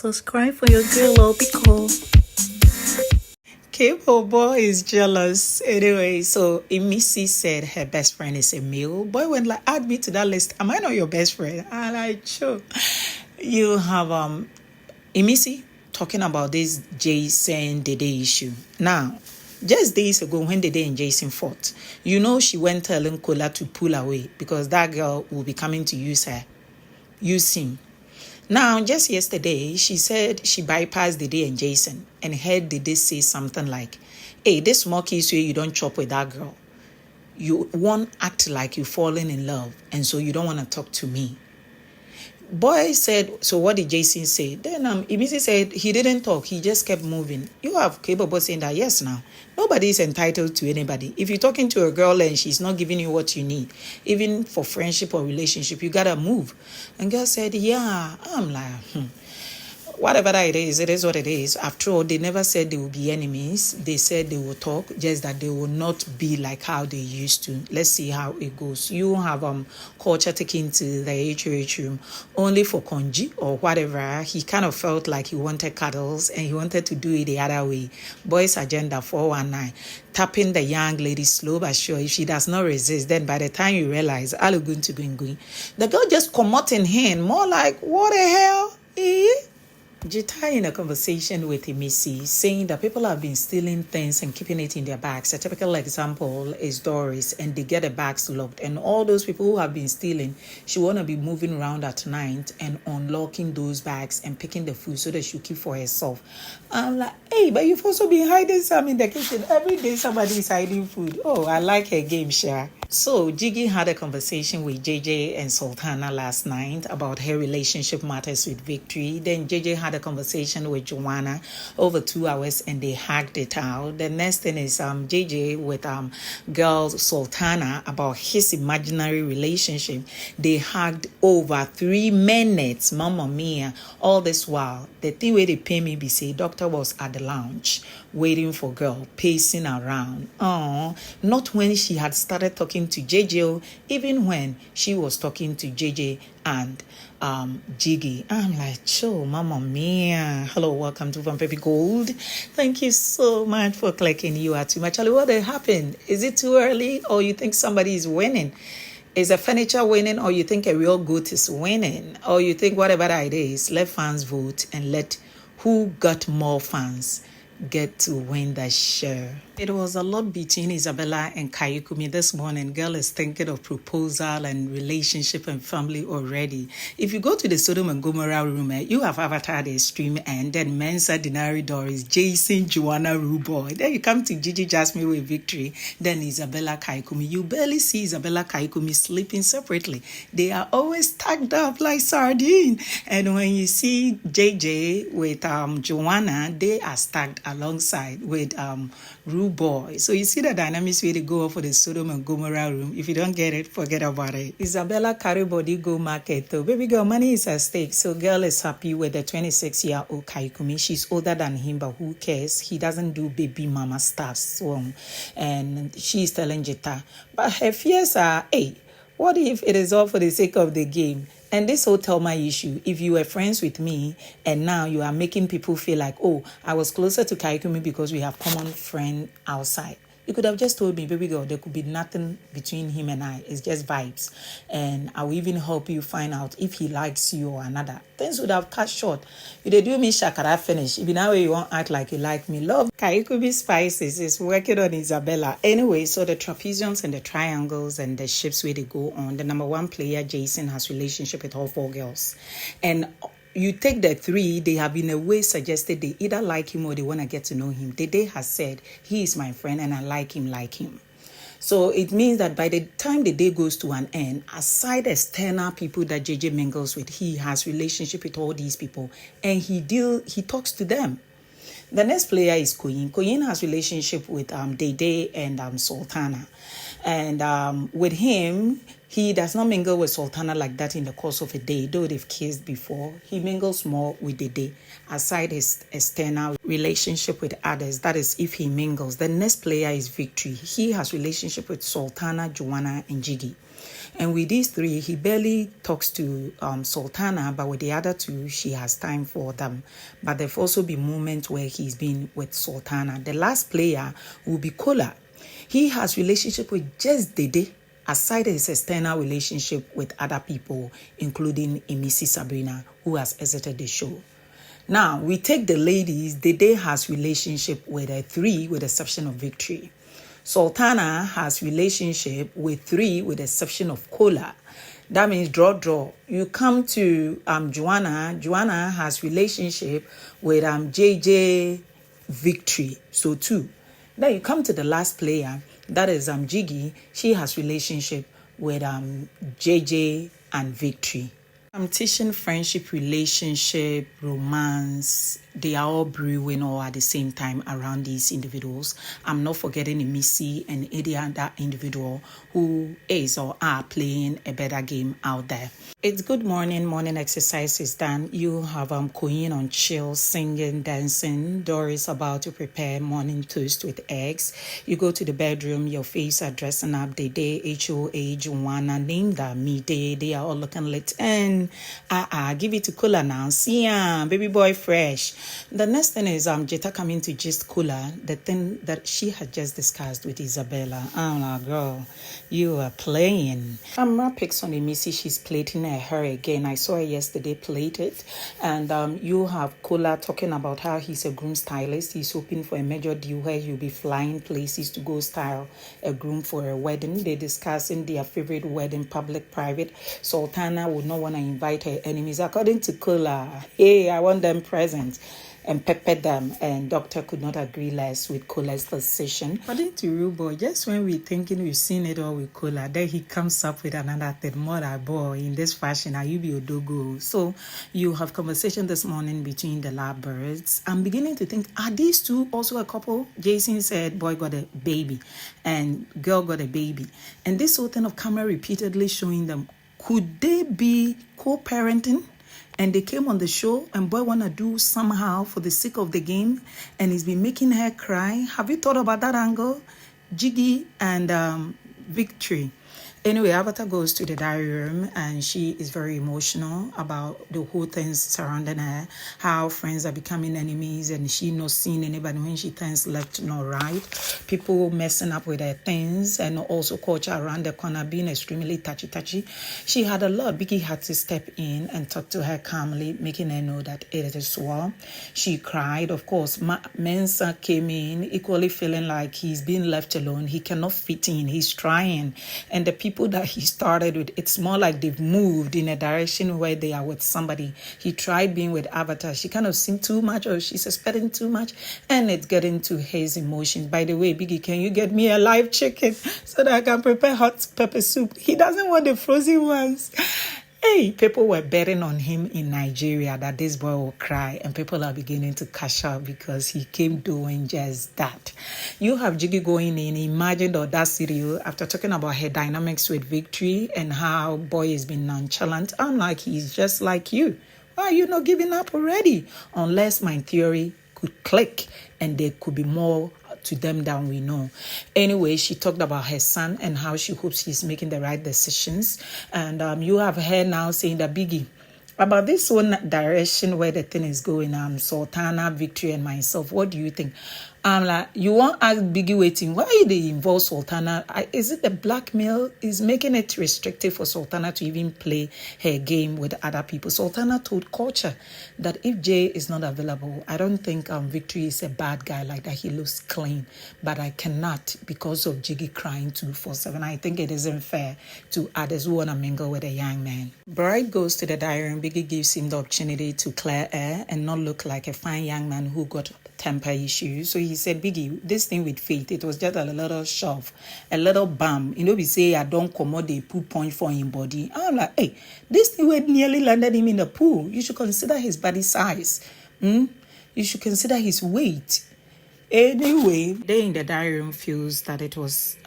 Subscribe for your girl or be cool. Cable boy is jealous. Anyway, so Imisi said her best friend is a male. Boy went like, add me to that list. Am I not your best friend? I'm like, sure. You have Imisi talking about this Jason Dede issue. Now, just days ago when Dede and Jason fought, you know she went telling Kola to pull away because that girl will be coming to use him. Now, just yesterday, she said she bypassed Dede and Jason and heard Dede say something like, hey, this small kiss where you don't chop with that girl. You won't act like you're falling in love, and so you don't want to talk to me. Boy said, so what did Jason say? Then Imisi said he didn't talk, he just kept moving. You have capable saying that, yes, now. Nobody is entitled to anybody. If you're talking to a girl and she's not giving you what you need, even for friendship or relationship, you gotta move. And girl said, yeah. I'm like, whatever that it is what it is. After all, they never said they will be enemies. They said they will talk, just that they will not be like how they used to. Let's see how it goes. You have culture taken to the HOH room only for Konji or whatever. He kind of felt like he wanted cuddles and he wanted to do it the other way. Boys agenda 419. Tapping the young lady slow but sure. If she does not resist, then by the time you realize, all going to going. The girl just come out in hand, more like, what the hell? Jita in a conversation with Imisi saying that people have been stealing things and keeping it in their bags. A typical example is Doris, and they get the bags locked. And all those people who have been stealing, she want to be moving around at night and unlocking those bags and picking the food so that she'll keep for herself. I'm like, hey, but you've also been hiding some in the kitchen. Every day somebody is hiding food. Oh, I like her game, Sha. So Gigi had a conversation with JJ and Sultana last night about her relationship matters with Victory. Then JJ had a conversation with Joanna over 2 hours and they hacked it out. The next thing is JJ with girl Sultana about his imaginary relationship. They hacked over 3 minutes. Mama mia. All this while, the thing where they pay me be say doctor was at the lounge waiting for girl, pacing around. Oh, not when she had started talking to JJ, even when she was talking to JJ and Gigi. I'm like, "Cho, mama mia." Hello, welcome to VanperpyGold. Thank you so much for clicking. You are too much. What happened? Is it too early, or you think somebody is winning? Is a furniture winning, or you think a real goat is winning, or you think whatever it is? Let fans vote and let who got more fans get to win the share. It was a lot between Isabella and Kayikumi this morning. Girl is thinking of proposal and relationship and family already. If you go to the Sodom and Gomorrah room, you have Avatar the stream and then Mensa, Denari, Doris, Jason, Joanna, Ruboy. Then you come to Gigi, Jasmine with Victory. Then Isabella, Kayikumi. You barely see Isabella, Kayikumi sleeping separately. They are always tagged up like sardine. And when you see JJ with Joanna, they are stacked alongside with Boy. So you see the dynamics where they go for the Sodom and Gomorrah room. If you don't get it, forget about it. Isabella carry body go market though. Baby girl, money is at stake. So girl is happy with the 26-year-old Kaikumi. She's older than him, but who cares? He doesn't do baby mama stuff. So, and she's telling Jita. But her fears are, hey, what if it is all for the sake of the game? And this will tell my issue. If you were friends with me and now you are making people feel like, oh, I was closer to Kaikumi because we have common friend outside. You could have just told me, baby girl, there could be nothing between him and I. It's just vibes. And I will even help you find out if he likes you or another. Things would have cut short. If they do me shakara finish, if now you won't act like you like me. Love Kaikubi Spices is working on Isabella. Anyway, so the trapeziums and the triangles and the shapes where they go on. The number 1 player, Jason, has relationship with all 4 girls. And you take the 3, they have in a way suggested they either like him or they want to get to know him. Dede has said, he is my friend and I like him. So it means that by the time the day goes to an end, aside external people that JJ mingles with, he has relationship with all these people and he talks to them. The next player is Koyin. Koyin has relationship with Dede and Sultana. And with him, he does not mingle with Sultana like that in the course of a day, though they've kissed before. He mingles more with Dede, aside his external relationship with others. That is, if he mingles. The next player is Victory. He has relationship with Sultana, Joanna, and Gigi. And with these three, he barely talks to Sultana, but with the other two, she has time for them. But there've also been moments where he's been with Sultana. The last player will be Kola. He has relationship with just Dede, aside his external relationship with other people, including Imisi Sabrina, who has exited the show. Now, we take the ladies. Dede has relationship with three, with the exception of Victory. Sultana has relationship with three, with the exception of Kola. That means draw. You come to Joanna. Joanna has relationship with JJ, Victory. So 2. Then you come to the last player. That is Gigi. She has relationship with JJ and Victory. Competition, friendship, relationship, romance, they are all brewing all at the same time around these individuals. I'm not forgetting Imisi and any other individual who is or are playing a better game out there. It's good morning exercise is done. You have Koyin on chill, singing, dancing. Doris about to prepare morning toast with eggs. You go to the bedroom, your face are dressing up. Dede, HOA, Joanna, name that me. They are all looking lit. And give it to Kola now. See ya, baby boy fresh. The next thing is Jeta coming to gist Kola, the thing that she had just discussed with Isabella. Oh my girl, you are playing. Camera picks on Imisi, she's plating her hair again. I saw her yesterday plait it. And you have Kola talking about how he's a groom stylist. He's hoping for a major deal where he'll be flying places to go style a groom for a wedding. They're discussing their favorite wedding, public, private. Sultana would not want to invite her enemies. According to Kola, hey, I want them present and pepper them, and doctor could not agree less with Kola's decision. According to Rubo, just when we're thinking we've seen it all with Kola, then he comes up with another thing, mother boy, in this fashion, are you be Odogo? So you have conversation this morning between the lovebirds. I'm beginning to think, are these two also a couple? Jason said boy got a baby and girl got a baby. And this whole thing of camera repeatedly showing them, could they be co-parenting? And they came on the show and boy want to do somehow for the sake of the game, and he's been making her cry. Have you thought about that angle? Gigi and Victory. Anyway, Avatar goes to the diary room and she is very emotional about the whole things surrounding her, how friends are becoming enemies and she not seeing anybody when she turns left nor right, people messing up with her things, and also culture around the corner being extremely touchy. She had a lot. Biggie had to step in and talk to her calmly, making her know that it is well. She cried. Of course, Mensa came in equally feeling like he's being left alone. He cannot fit in. He's trying. And the people that he started with, it's more like they've moved in a direction where they are with somebody. He tried being with Avatar. She kind of seemed too much, or she's expecting too much, and it's getting to his emotions. By the way, Biggie, can you get me a live chicken so that I can prepare hot pepper soup? He doesn't want the frozen ones. Hey, people were betting on him in Nigeria that this boy will cry, and people are beginning to cash out because he came doing just that. You have Gigi going in, imagine the audacity after talking about her dynamics with Victory and how boy has been nonchalant. I'm like, he's just like you. Why are you not giving up already? Unless my theory could click and there could be more to them than we know. Anyway, she talked about her son and how she hopes he's making the right decisions. And you have her now saying that Biggie, about this one direction where the thing is going, Sultana, Victory, and myself, what do you think? I'm like, you won't ask Biggie waiting. Why they involve Sultana? Is it the blackmail? Is making it restrictive for Sultana to even play her game with other people? Sultana told Culture that if Jay is not available, I don't think Victory is a bad guy like that. He looks clean. But I cannot because of Jiggy crying 247. I think it isn't fair to others who want to mingle with a young man. Bride goes to the diary room. Biggie gives him the opportunity to clear air and not look like a fine young man who got temper issues. So he said, Biggie, this thing with Faith, it was just a little shove, a little bump. You know, we say, I don't commode the pool point for him body. I'm like, hey, this thing would nearly landed him in the pool. You should consider his body size. You should consider his weight. Anyway, they in the diary room feels that it was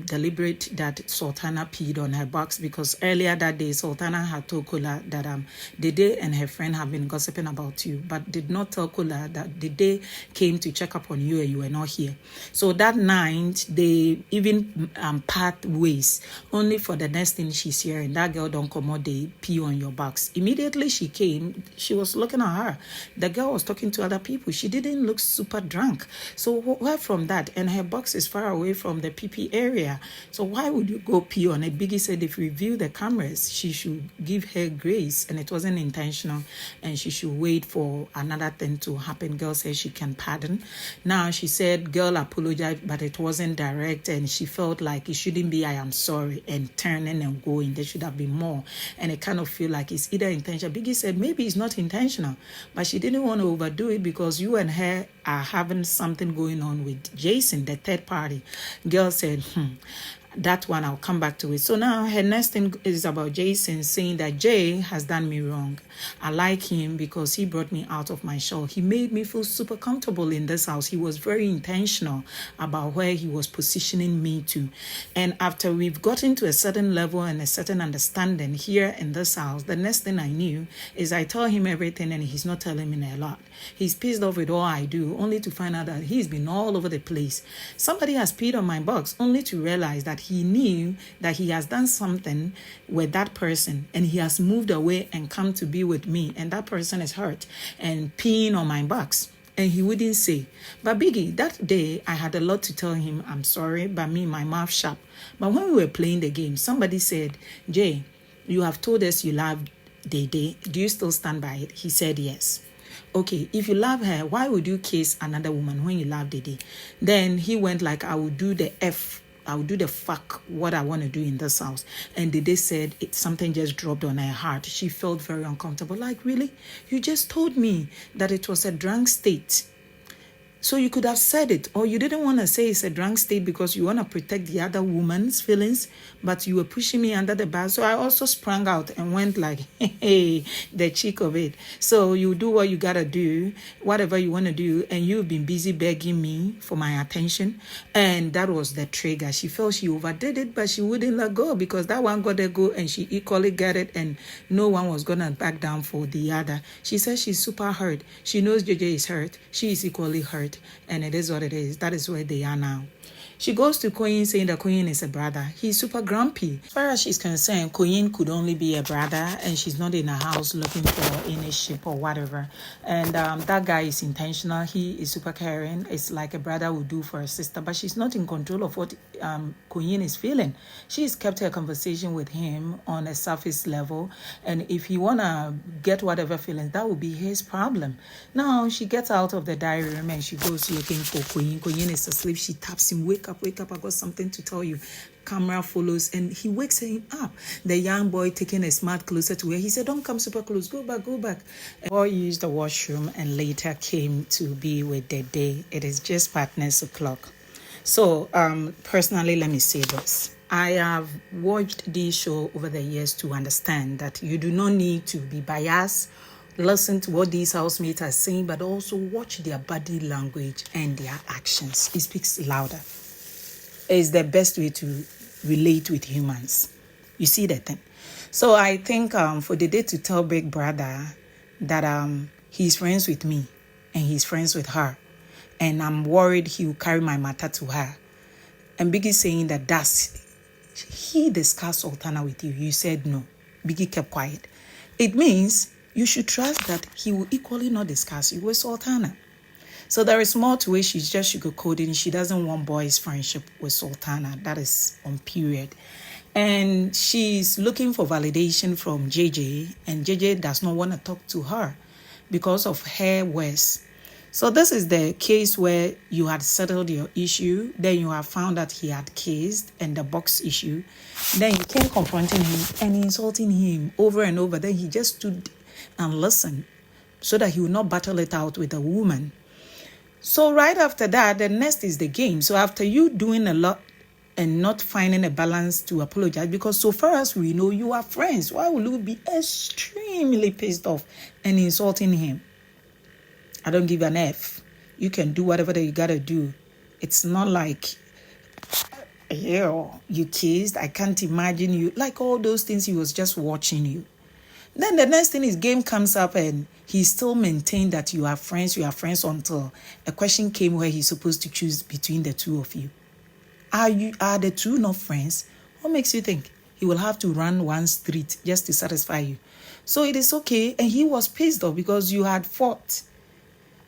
deliberate that Sultana peed on her box, because earlier that day Sultana had told Kola that Dede and her friend have been gossiping about you, but did not tell Kola that Dede came to check up on you and you were not here. So that night they even part ways, only for the next thing she's hearing, that girl don't come out, they pee on your box. Immediately she came, she was looking at her. The girl was talking to other people. She didn't look super drunk. So where from that? And her box is far away from the PP area. So why would you go pee on it? Biggie said if we view the cameras, she should give her grace, and it wasn't intentional, and she should wait for another thing to happen. Girl said she can pardon. Now she said girl apologized, but it wasn't direct, and she felt like it shouldn't be I am sorry and turning and going. There should have been more. And it kind of feel like it's either intentional. Biggie said maybe it's not intentional, but she didn't want to overdo it because you and her are having something going on with Jason, the third party. Girl said, that one I'll come back to it. So now her next thing is about Jason, saying that Jay has done me wrong. I like him because he brought me out of my shell. He made me feel super comfortable in this house. He was very intentional about where he was positioning me to. And after we've gotten to a certain level and a certain understanding here in this house, the next thing I knew is I tell him everything and he's not telling me a lot. He's pissed off with all I do, only to find out that he's been all over the place. Somebody has peed on my box, only to realize that he knew that he has done something with that person and he has moved away and come to be with me, and that person is hurt and peeing on my box. And he wouldn't say. But Biggie, that day I had a lot to tell him. I'm sorry, but me, my mouth sharp. But when we were playing the game, somebody said, Jay, you have told us you love Dede. Do you still stand by it? He said yes. Okay, if you love her, why would you kiss another woman when you love Dede? Then he went like, I will do the fuck what I want to do in this house. And Dede said something just dropped on her heart. She felt very uncomfortable. Like, really? You just told me that it was a drunk state. So you could have said it, or you didn't want to say it's a drunk state because you want to protect the other woman's feelings, but you were pushing me under the bus. So I also sprang out and went like, hey, the cheek of it. So you do what you got to do, whatever you want to do, and you've been busy begging me for my attention. And that was the trigger. She felt she overdid it, but she wouldn't let go because that one got to go and she equally got it, and no one was going to back down for the other. She says she's super hurt. She knows JJ is hurt. She is equally hurt. And it is what it is. That is where they are now. She goes to Koyin saying that Koyin is a brother. He's super grumpy. As far as she's concerned, Koyin could only be a brother, and she's not in a house looking for any ship or whatever. And that guy is intentional. He is super caring. It's like a brother would do for a sister, but she's not in control of what Koyin is feeling. She's kept her conversation with him on a surface level, and if he wanna get whatever feelings, that would be his problem. Now she gets out of the diary room and she goes looking for Koyin. Koyin is asleep. She taps him, wake up, I got something to tell you. Camera follows and he wakes him up. The young boy taking a smart closer to her. He said, don't come super close, go back. The boy used the washroom and later came to be with Dede. It is just past 9 o'clock. So personally, let me say this. I have watched this show over the years to understand that you do not need to be biased. Listen to what these housemates are saying, but also watch their body language and their actions. It speaks louder. It's the best way to relate with humans. You see that thing? So I think for Dede to tell Big Brother that he's friends with me and he's friends with her, and I'm worried he will carry my matter to her. And Biggie saying that he discussed Sultana with you. You said no. Biggie kept quiet. It means you should trust that he will equally not discuss you with Sultana. So there is more to it. She's just sugarcoating. She doesn't want boys' friendship with Sultana. That is on period. And she's looking for validation from JJ. And JJ does not want to talk to her because of her words. So this is the case where you had settled your issue. Then you have found that he had cased and the box issue. Then you came confronting him and insulting him over and over. Then he just stood and listened so that he would not battle it out with a woman. So right after that, the next is the game. So after you doing a lot and not finding a balance to apologize, because so far as we know, you are friends. Why would you be extremely pissed off and insulting him? I don't give an F. You can do whatever that you gotta do. It's not like, you kissed. I can't imagine you. Like all those things, he was just watching you. Then the next thing is game comes up and he still maintained that you are friends until a question came where he's supposed to choose between the two of you. Are the two not friends? What makes you think he will have to run one street just to satisfy you? So it is okay. And he was pissed off because you had fought.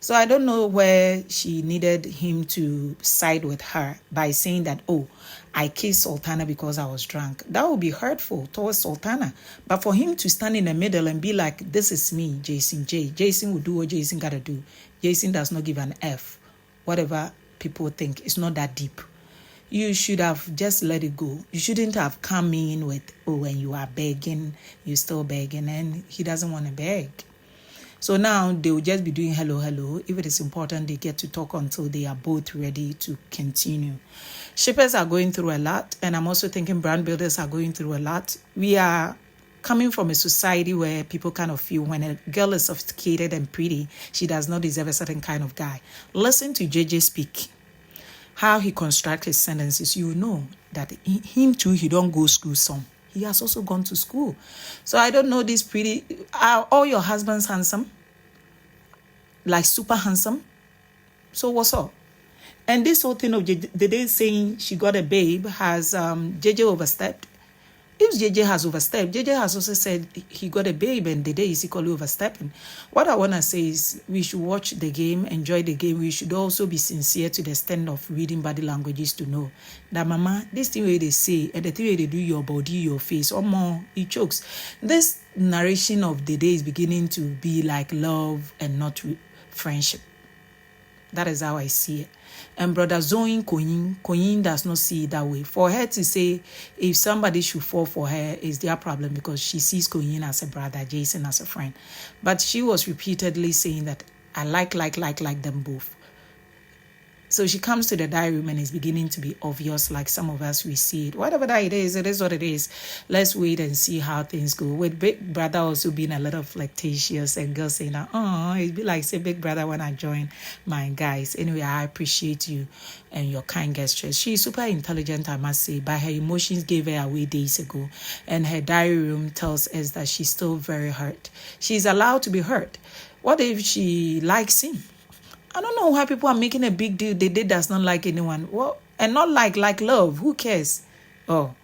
So I don't know where she needed him to side with her by saying that, oh, I kissed Sultana because I was drunk. That would be hurtful towards Sultana. But for him to stand in the middle and be like, this is me, Jason J. Jason will do what Jason got to do. Jason does not give an F. Whatever people think, it's not that deep. You should have just let it go. You shouldn't have come in with, oh, when you are begging, you're still begging, and he doesn't want to beg. So now they will just be doing hello, hello. If it is important, they get to talk until they are both ready to continue. Shippers are going through a lot, and I'm also thinking brand builders are going through a lot. We are coming from a society where people kind of feel when a girl is sophisticated and pretty, she does not deserve a certain kind of guy. Listen to JJ speak. How he constructs his sentences, you know that him too, he don't go school some. He has also gone to school. So I don't know this pretty... Are all your husbands handsome? Like super handsome? So what's up? And this whole thing of Dede saying she got a babe, has JJ overstepped? If JJ has overstepped, JJ has also said he got a babe and Dede is equally overstepping. What I want to say is we should watch the game, enjoy the game. We should also be sincere to the extent of reading body languages to know that, mama, this thing where they say and the thing where they do your body, your face, or more, it chokes. This narration of Dede is beginning to be like love and not friendship. That is how I see it. And brother Zoe Koyin does not see it that way. For her to say if somebody should fall for her is their problem because she sees Koyin as a brother, Jason as a friend. But she was repeatedly saying that I like them both. So she comes to the diary room and it's beginning to be obvious, like some of us, we see it. Whatever that it is what it is. Let's wait and see how things go. With Big Brother also being a little flirtatious and girls saying, oh, it'd be like, say, Big Brother when I join my guys. Anyway, I appreciate you and your kind gestures. She's super intelligent, I must say, but her emotions gave her away days ago. And her diary room tells us that she's still very hurt. She's allowed to be hurt. What if she likes him? I don't know why people are making a big deal. They does not like anyone. Well, and not like love. Who cares? Oh,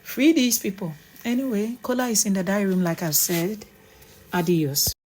free these people. Anyway, Kola is in the diary room, like I've said. Adios.